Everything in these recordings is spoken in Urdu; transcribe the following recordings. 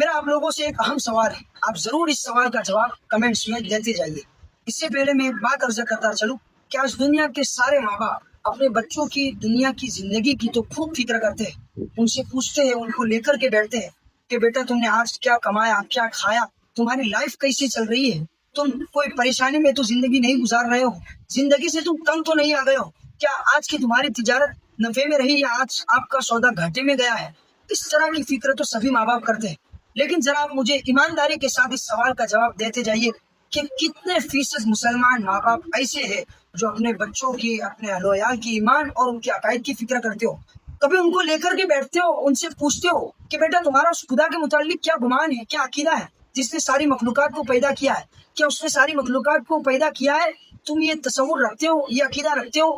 میرا آپ لوگوں سے ایک اہم سوال ہے، آپ ضرور اس سوال کا جواب کمنٹس میں دیتے جائیے۔ اس سے پہلے میں ایک بات عرض کرتا چلوں کہ آج دنیا کے سارے ماں باپ اپنے بچوں کی دنیا کی زندگی کی تو خوب فکر کرتے ہیں، ان سے پوچھتے ہیں، ان کو لے کر کے بیٹھتے ہیں کہ بیٹا تم نے آج کیا کمایا، کیا کھایا، تمہاری لائف کیسی چل رہی ہے، تم کوئی پریشانی میں تو زندگی نہیں گزار رہے ہو، زندگی سے تم تنگ تو نہیں آ گئے ہو، کیا آج کی تمہاری تجارت نفے میں رہی یا آج آپ کا سودا گھاٹے میں گیا ہے۔ اس طرح کی فکر تو سبھی ماں باپ کرتے ہیں، لیکن ذرا آپ مجھے ایمانداری کے ساتھ اس سوال کا جواب دیتے جائیے کہ کتنے فیصد مسلمان ماں باپ ایسے ہیں جو اپنے بچوں کی، اپنے اہل و عیال کی ایمان اور ان کے عقائد کی فکر کرتے ہو، کبھی ان کو لے کر کے بیٹھتے ہو، ان سے پوچھتے ہو کہ بیٹا تمہارا اس خدا کے متعلق کیا گمان ہے، کیا عقیدہ ہے جس نے ساری مخلوقات کو پیدا کیا ہے، کیا اس نے ساری مخلوقات کو پیدا کیا ہے، تم یہ تصور رکھتے ہو، یہ عقیدہ رکھتے ہو،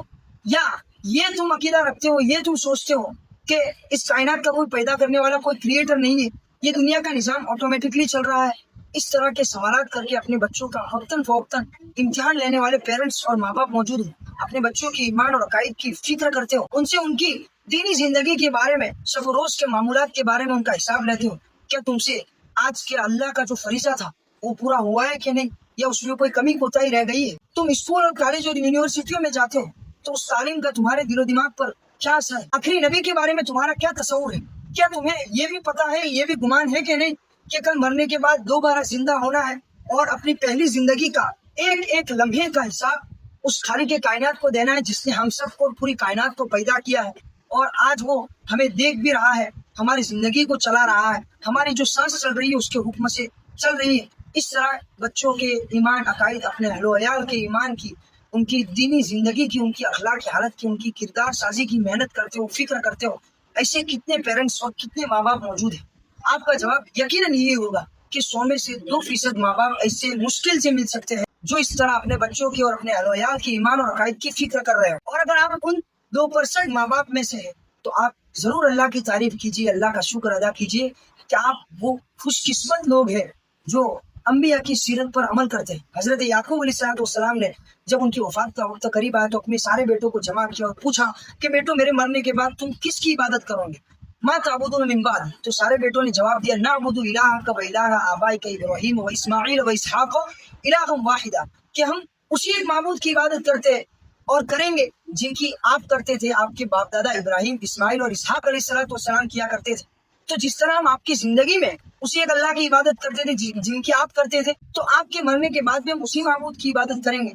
یا یہ تم عقیدہ رکھتے ہو، یہ تم سوچتے ہو کہ اس کائنات کا کوئی پیدا کرنے والا، کوئی کریٹر نہیں ہے، یہ دنیا کا نظام آٹومیٹکلی چل رہا ہے۔ اس طرح کے سوالات کر کے اپنے بچوں کا وقتاً فوقتاً امتحان لینے والے پیرنٹس اور ماں باپ موجود ہیں، اپنے بچوں کی ایمان اور عقائد کی فکر کرتے ہو، ان سے ان کی دینی زندگی کے بارے میں، شب و روز کے معمولات کے بارے میں ان کا حساب لیتے ہو، کیا تم سے آج کے اللہ کا جو فریضہ تھا وہ پورا ہوا ہے کہ نہیں، یا اس میں کوئی کمی کوتاہی رہ گئی ہے۔ تم اسکول اور کالج اور یونیورسٹیوں میں جاتے ہو تو اس تعلیم کا تمہارے دل و دماغ پر کیا اثر ہے، آخری نبی کے بارے میں تمہارا کیا تصور ہے، کیا تمہیں یہ بھی پتا ہے، یہ بھی گمان ہے کہ نہیں کہ کل مرنے کے بعد دوبارہ زندہ ہونا ہے اور اپنی پہلی زندگی کا ایک ایک لمحے کا حساب اس خالق کائنات کو دینا ہے جس نے ہم سب کو، پوری کائنات کو پیدا کیا ہے اور آج وہ ہمیں دیکھ بھی رہا ہے، ہماری زندگی کو چلا رہا ہے، ہماری جو سانس چل رہی ہے اس کے حکم سے چل رہی ہے۔ اس طرح بچوں کے ایمان عقائد، اپنے اہل و عیال کے ایمان کی، ان کی دینی زندگی کی، ان کی اخلاق کی حالت کی، ان کی کردار سازی کی محنت کرتے ہو، فکر کرتے ہو، ایسے کتنے پیرنٹس اور کتنے ماں باپ موجود ہیں۔ آپ کا جواب یقیناً یہ ہوگا کہ 100 میں سے 2% ماں باپ ایسے مشکل سے مل سکتے ہیں جو اس طرح اپنے بچوں کی اور اپنے اہل و عیال کی ایمان اور عقائد کی فکر کر رہے ہو، اور اگر آپ ان 2% ماں باپ میں سے ہیں تو آپ ضرور اللہ کی تعریف کیجیے، اللہ کا شکر ادا کیجیے کہ آپ وہ خوش قسمت لوگ ہیں جو انبیاء کی سیرت پر عمل کرتے ہیں۔ حضرت یعقوب علیہ السلام نے جب ان کی وفات کا وقت قریب آیا تو اپنے سارے بیٹوں کو جمع کیا اور پوچھا کہ بیٹوں میرے مرنے کے بعد تم کس کی عبادت کرو گے، ما تعبدون من بعد، تو سارے بیٹوں نے جواب دیا نعبد الہک و الہ آبائک ابراہیم و اسماعیل و اسحاق الہ واحدہ، کہ ہم اسی ایک معبود کی عبادت کرتے ہیں اور کریں گے جن کی آپ کرتے تھے، آپ کے باپ دادا ابراہیم، اسماعیل اور اسحاق علیہ السلام کیا کرتے تھے۔ تو جس طرح ہم آپ کی زندگی میں اسی ایک اللہ کی عبادت کرتے تھے جن کی آپ کرتے تھے، تو آپ کے مرنے کے بعد بھی ہم اسی معبود کی عبادت کریں گے۔